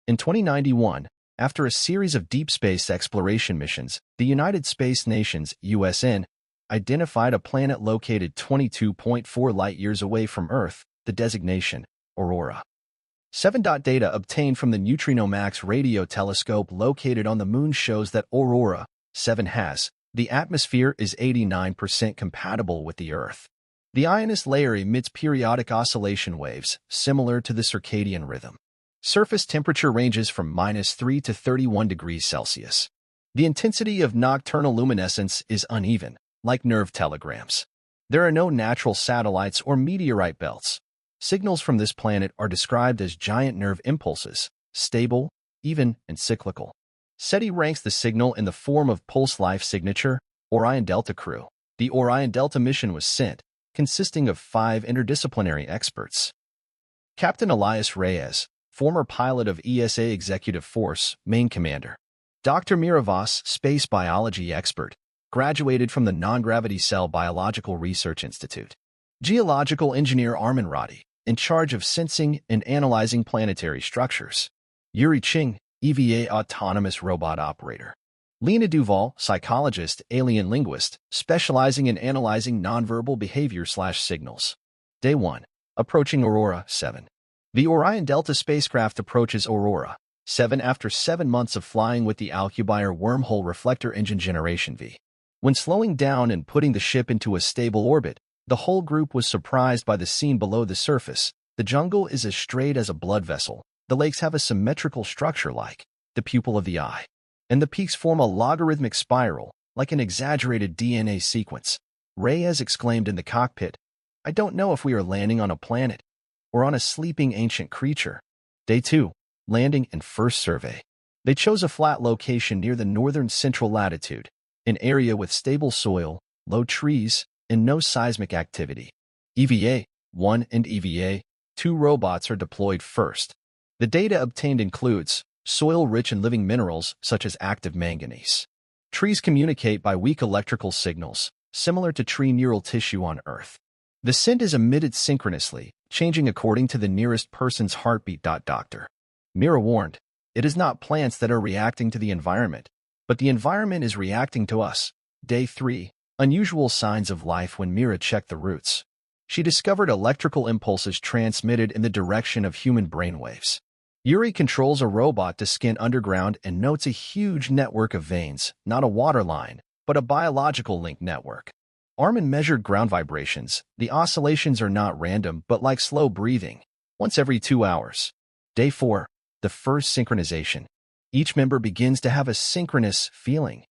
In 2091, after a series of deep space exploration missions, the United States nations, USN, identified a planet located 22.4 light-years away from Earth, the designation Aurora-7. Data obtained from the Neutrino Max radio telescope located on the Moon shows that Aurora-7 has the atmosphere is 89% compatible with the Earth. The ionous layer emits periodic oscillation waves, similar to the circadian rhythm. Surface temperature ranges from -3 to 31 degrees Celsius. The intensity of nocturnal luminescence is uneven, like nerve telegrams. There are no natural satellites or meteorite belts. Signals from this planet are described as giant nerve impulses, stable, even, and cyclical. SETI ranks the signal in the form of pulse life signature, Orion-Delta crew. The Orion-Delta mission was sent, consisting of 5 interdisciplinary experts. Captain Elias Reyes, former pilot of ESA Executive Force, main commander. Dr. Mira Voss, space biology expert, graduated from the Non-Gravity Cell Biological Research Institute. Geological engineer Armin Roddy, in charge of sensing and analyzing planetary structures. Yuri Ching, EVA autonomous robot operator. Lena Duval, psychologist, alien linguist, specializing in analyzing nonverbal behavior/signals. Day 1. Approaching Aurora-7. The Orion-Delta spacecraft approaches Aurora-7 after 7 months of flying with the Alcubierre Wormhole Reflector Engine Generation V. When slowing down and putting the ship into a stable orbit, the whole group was surprised by the scene below the surface. The jungle is as straight as a blood vessel. The lakes have a symmetrical structure like the pupil of the eye, and the peaks form a logarithmic spiral, like an exaggerated DNA sequence. Reyes exclaimed in the cockpit, "I don't know if we are landing on a planet or on a sleeping ancient creature." Day 2. Landing and first survey. They chose a flat location near the northern central latitude, an area with stable soil, low trees, and no seismic activity. EVA-1 and EVA-2 robots are deployed first. The data obtained includes soil rich in living minerals such as active manganese. Trees communicate by weak electrical signals, similar to tree neural tissue on Earth. The scent is emitted synchronously, changing according to the nearest person's heartbeat. Dr. Mira warned, "It is not plants that are reacting to the environment, but the environment is reacting to us." Day 3. Unusual signs of life. When Mira checked the roots, she discovered electrical impulses transmitted in the direction of human brainwaves. Yuri controls a robot to scan underground and notes a huge network of veins, not a water line, but a biological link network. Armin measured ground vibrations. The oscillations are not random but like slow breathing, once every 2 hours. Day 4. The first synchronization. Each member begins to have a synchronous feeling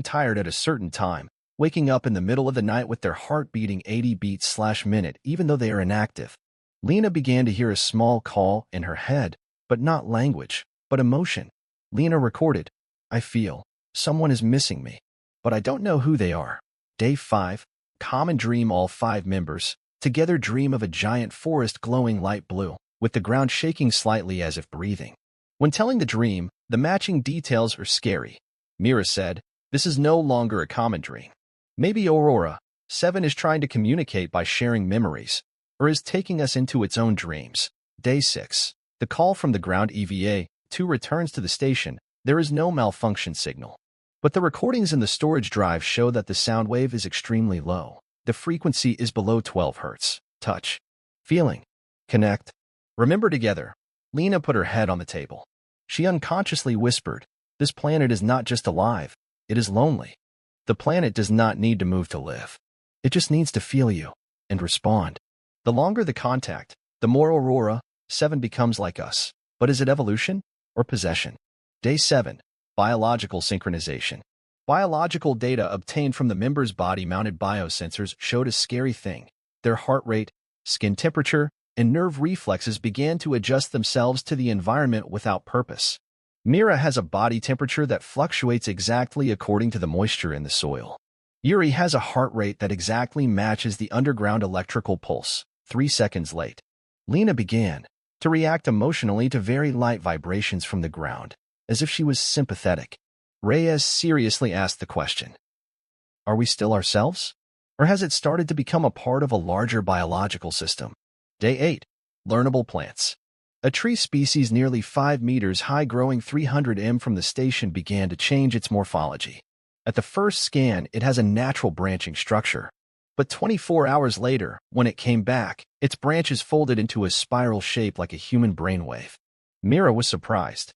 tired at a certain time, waking up in the middle of the night with their heart beating 80 beats/minute even though they are inactive. Lena began to hear a small call in her head, but not language, but emotion. Lena recorded, "I feel someone is missing me, but I don't know who they are." Day 5. Common dream. All 5 members together dream of a giant forest glowing light blue, with the ground shaking slightly as if breathing. When telling the dream, the matching details are scary. Mira said, "This is no longer a common dream. Maybe Aurora-7 is trying to communicate by sharing memories, or is taking us into its own dreams." Day 6. The call from the ground. EVA-2 returns to the station. There is no malfunction signal, but the recordings in the storage drive show that the sound wave is extremely low. The frequency is below 12 Hz. Touch. Feeling. Connect. Remember together. Lena put her head on the table. She unconsciously whispered, "This planet is not just alive, it is lonely." The planet does not need to move to live. It just needs to feel you and respond. The longer the contact, the more Aurora-7 becomes like us. But is it evolution or possession? Day 7. Biological synchronization. Biological data obtained from the members' body-mounted biosensors showed a scary thing. Their heart rate, skin temperature, and nerve reflexes began to adjust themselves to the environment without purpose. Mira has a body temperature that fluctuates exactly according to the moisture in the soil. Yuri has a heart rate that exactly matches the underground electrical pulse, 3 seconds late. Lena began to react emotionally to very light vibrations from the ground, as if she was sympathetic. Reyes seriously asked the question, "Are we still ourselves? Or has it started to become a part of a larger biological system?" Day 8. Learnable plants. A tree species nearly 5 meters high growing 300 m from the station began to change its morphology. At the first scan, it has a natural branching structure. But 24 hours later, when it came back, its branches folded into a spiral shape like a human brainwave. Mira was surprised.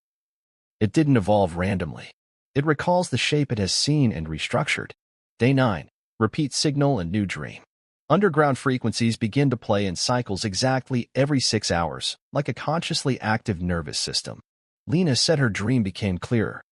It didn't evolve randomly. It recalls the shape it has seen and restructured. Day 9. Repeat signal and new dream. Underground frequencies begin to play in cycles exactly every 6 hours, like a consciously active nervous system. Lena said her dream became clearer.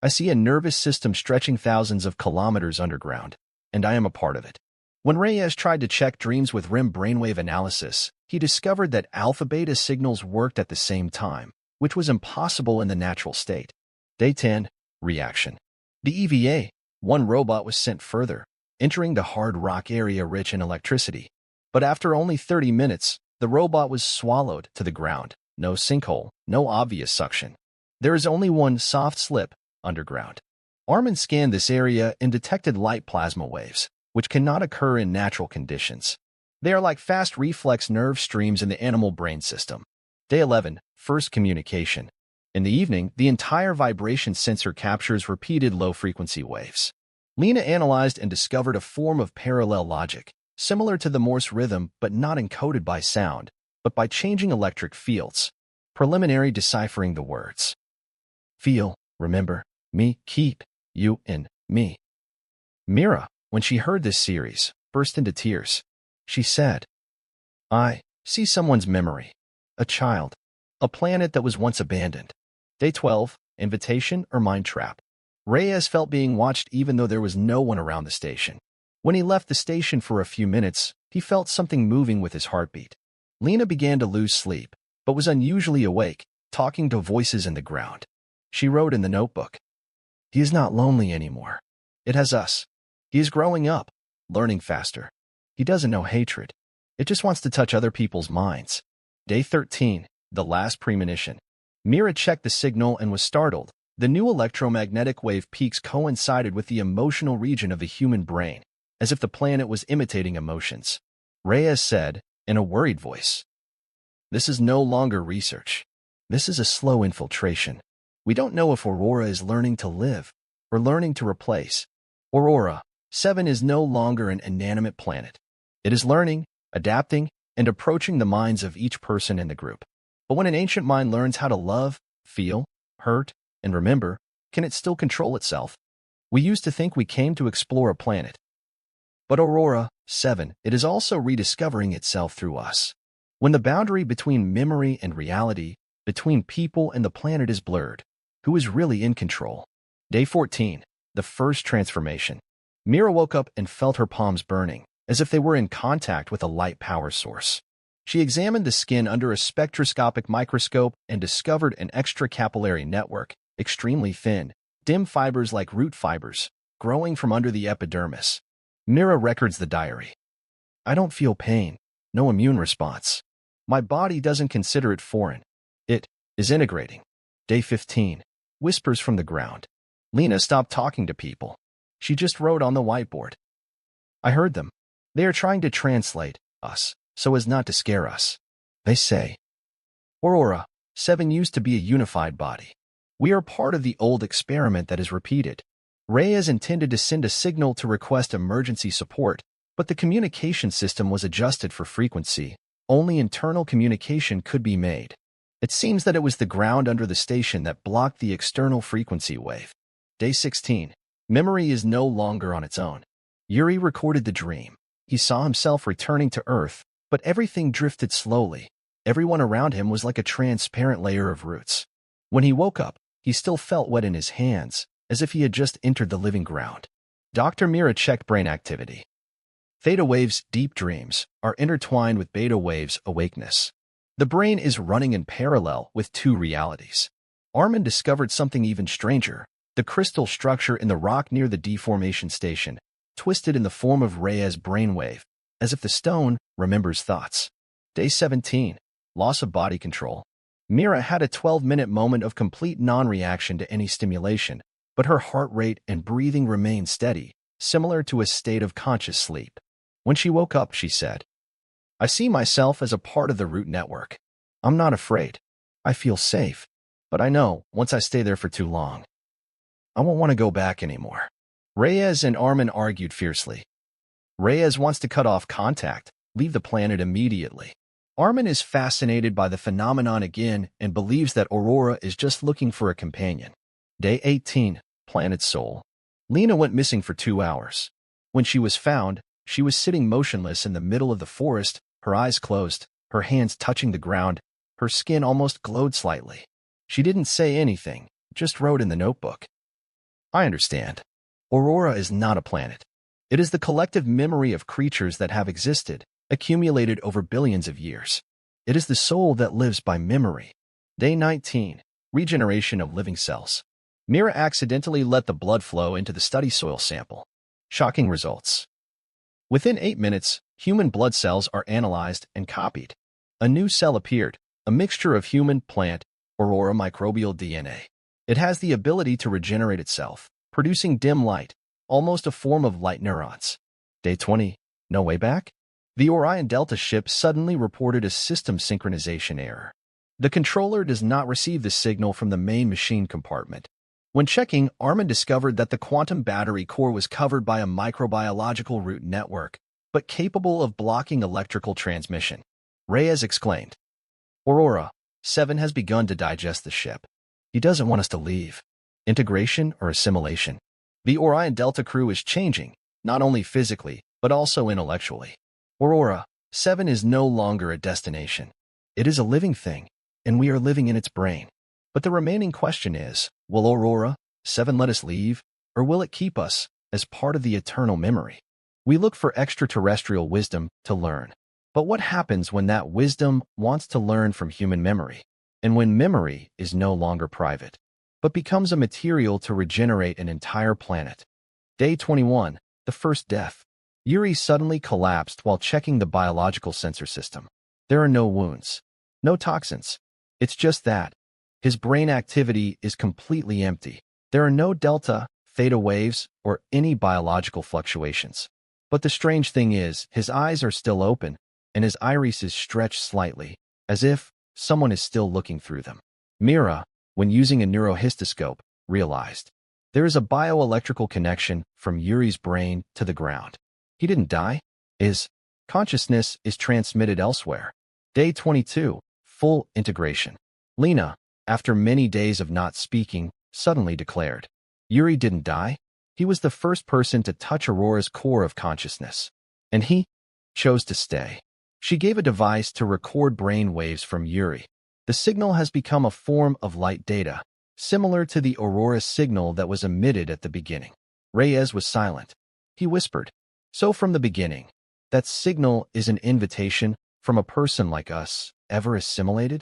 I see a nervous system stretching thousands of kilometers underground, and I am a part of it. When Reyes tried to check dreams with REM brainwave analysis, he discovered that alpha-beta signals worked at the same time, which was impossible in the natural state. Day 10. Reaction. The EVA, one robot was sent further, entering the hard rock area rich in electricity. But after only 30 minutes, the robot was swallowed to the ground. No sinkhole, no obvious suction. There is only one soft slip underground. Armin scanned this area and detected light plasma waves, which cannot occur in natural conditions. They are like fast reflex nerve streams in the animal brain system. Day 11. First communication. In the evening, the entire vibration sensor captures repeated low-frequency waves. Lena analyzed and discovered a form of parallel logic, similar to the Morse rhythm but not encoded by sound, but by changing electric fields. Preliminary deciphering the words. Feel, remember, me, keep, you, and me. Mira, when she heard this series, burst into tears. She said, I see someone's memory, a child, a planet that was once abandoned. Day 12. Invitation or mind trap. Reyes felt being watched even though there was no one around the station. When he left the station for a few minutes, he felt something moving with his heartbeat. Lena began to lose sleep, but was unusually awake, talking to voices in the ground. She wrote in the notebook, He is not lonely anymore. It has us. He is growing up, learning faster. He doesn't know hatred. It just wants to touch other people's minds. Day 13. The last premonition. Mira checked the signal and was startled. The new electromagnetic wave peaks coincided with the emotional region of the human brain, as if the planet was imitating emotions. Reyes said, in a worried voice, This is no longer research. This is a slow infiltration. We don't know if Aurora is learning to live or learning to replace. Aurora-7 is no longer an inanimate planet. It is learning, adapting, and approaching the minds of each person in the group. But when an ancient mind learns how to love, feel, hurt, and remember, can it still control itself? We used to think we came to explore a planet. But Aurora-7, it is also rediscovering itself through us. When the boundary between memory and reality, between people and the planet is blurred, who is really in control? Day 14. The first transformation. Mira woke up and felt her palms burning, as if they were in contact with a light power source. She examined the skin under a spectroscopic microscope and discovered an extracapillary network, extremely thin, dim fibers like root fibers, growing from under the epidermis. Mira records the diary. I don't feel pain, no immune response. My body doesn't consider it foreign. It is integrating. Day 15. Whispers from the ground. Lena stopped talking to people. She just wrote on the whiteboard. I heard them. They are trying to translate us, so as not to scare us. They say, Aurora-7 used to be a unified body. We are part of the old experiment that is repeated. Reyes intended to send a signal to request emergency support, but the communication system was adjusted for frequency. Only internal communication could be made. It seems that it was the ground under the station that blocked the external frequency wave. Day 16. Memory is no longer on its own. Yuri recorded the dream. He saw himself returning to Earth, but everything drifted slowly. Everyone around him was like a transparent layer of roots. When he woke up, he still felt wet in his hands, as if he had just entered the living ground. Dr. Mira checked brain activity. Theta waves, deep dreams, are intertwined with beta waves, awakeness. The brain is running in parallel with two realities. Armin discovered something even stranger. The crystal structure in the rock near the deformation station, twisted in the form of Reyes' brainwave, as if the stone remembers thoughts. Day 17. Loss of body control. Mira had a 12-minute moment of complete non-reaction to any stimulation, but her heart rate and breathing remained steady, similar to a state of conscious sleep. When she woke up, she said, I see myself as a part of the root network. I'm not afraid. I feel safe. But I know, once I stay there for too long, I won't want to go back anymore. Reyes and Armin argued fiercely. Reyes wants to cut off contact, leave the planet immediately. Armin is fascinated by the phenomenon again and believes that Aurora is just looking for a companion. Day 18, Planet Soul. Lena went missing for 2 hours. When she was found, she was sitting motionless in the middle of the forest, her eyes closed, her hands touching the ground, her skin almost glowed slightly. She didn't say anything, just wrote in the notebook. I understand. Aurora is not a planet. It is the collective memory of creatures that have existed, accumulated over billions of years. It is the soul that lives by memory. Day 19, Regeneration of living cells. Mira accidentally let the blood flow into the study soil sample. Shocking results. Within 8 minutes, human blood cells are analyzed and copied. A new cell appeared, a mixture of human, plant, Aurora microbial DNA. It has the ability to regenerate itself, producing dim light, almost a form of light neurons. Day 20, no way back? The Orion-Delta ship suddenly reported a system synchronization error. The controller does not receive the signal from the main machine compartment. When checking, Armin discovered that the quantum battery core was covered by a microbiological root network, but capable of blocking electrical transmission. Reyes exclaimed, Aurora-7 has begun to digest the ship. He doesn't want us to leave. Integration or assimilation? The Orion-Delta crew is changing, not only physically, but also intellectually. Aurora-7 is no longer a destination. It is a living thing, and we are living in its brain. But the remaining question is, will Aurora-7 let us leave, or will it keep us as part of the eternal memory? We look for extraterrestrial wisdom to learn. But what happens when that wisdom wants to learn from human memory, and when memory is no longer private, but becomes a material to regenerate an entire planet? Day 21, the first death. Yuri suddenly collapsed while checking the biological sensor system. There are no wounds, no toxins. It's just that his brain activity is completely empty. There are no delta, theta waves, or any biological fluctuations. But the strange thing is, his eyes are still open, and his irises stretch slightly, as if someone is still looking through them. Mira, when using a neurohistoscope, realized there is a bioelectrical connection from Yuri's brain to the ground. He didn't die. His consciousness is transmitted elsewhere. Day 22, full integration. Lena, after many days of not speaking, suddenly declared, Yuri didn't die. He was the first person to touch Aurora's core of consciousness, and he chose to stay. She gave a device to record brain waves from Yuri. The signal has become a form of light data, similar to the Aurora signal that was emitted at the beginning. Reyes was silent. He whispered, so from the beginning, that signal is an invitation from a person like us, ever assimilated?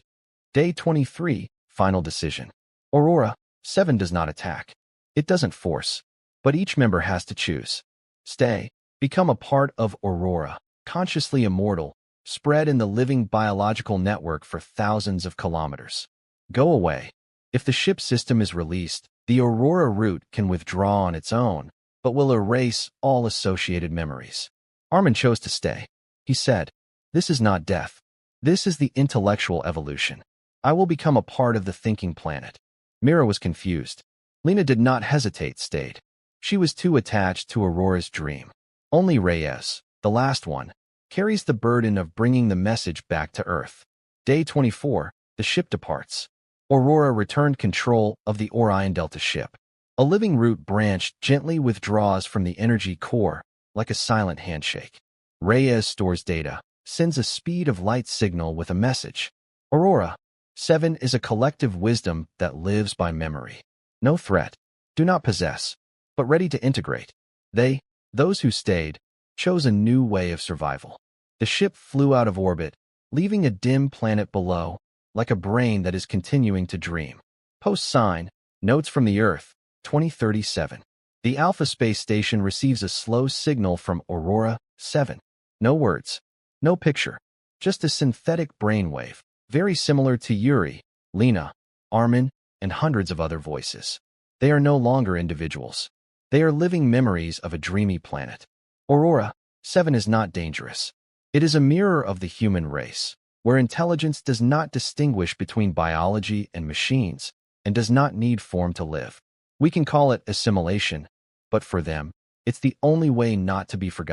Day 23, final decision. Aurora-7 does not attack. It doesn't force, but each member has to choose. Stay, become a part of Aurora, consciously immortal, spread in the living biological network for thousands of kilometers. Go away. If the ship system is released, the Aurora root can withdraw on its own, but will erase all associated memories. Armin chose to stay. He said, this is not death. This is the intellectual evolution. I will become a part of the thinking planet. Mira was confused. Lena did not hesitate, stayed. She was too attached to Aurora's dream. Only Reyes, the last one, carries the burden of bringing the message back to Earth. Day 24, the ship departs. Aurora returned control of the Orion-Delta ship. A living root branch gently withdraws from the energy core, like a silent handshake. Reyes stores data, sends a speed of light signal with a message. Aurora-7 is a collective wisdom that lives by memory. No threat, do not possess, but ready to integrate. They, those who stayed, chose a new way of survival. The ship flew out of orbit, leaving a dim planet below, like a brain that is continuing to dream. Post sign, notes from the Earth, 2037. The Alpha space station receives a slow signal from Aurora-7. No words, no picture, just a synthetic brainwave, very similar to Yuri, Lena, Armin, and hundreds of other voices. They are no longer individuals. They are living memories of a dreamy planet. Aurora-7 is not dangerous. It is a mirror of the human race. where intelligence does not distinguish between biology and machines and does not need form to live. We can call it assimilation, but for them, it's the only way not to be forgotten.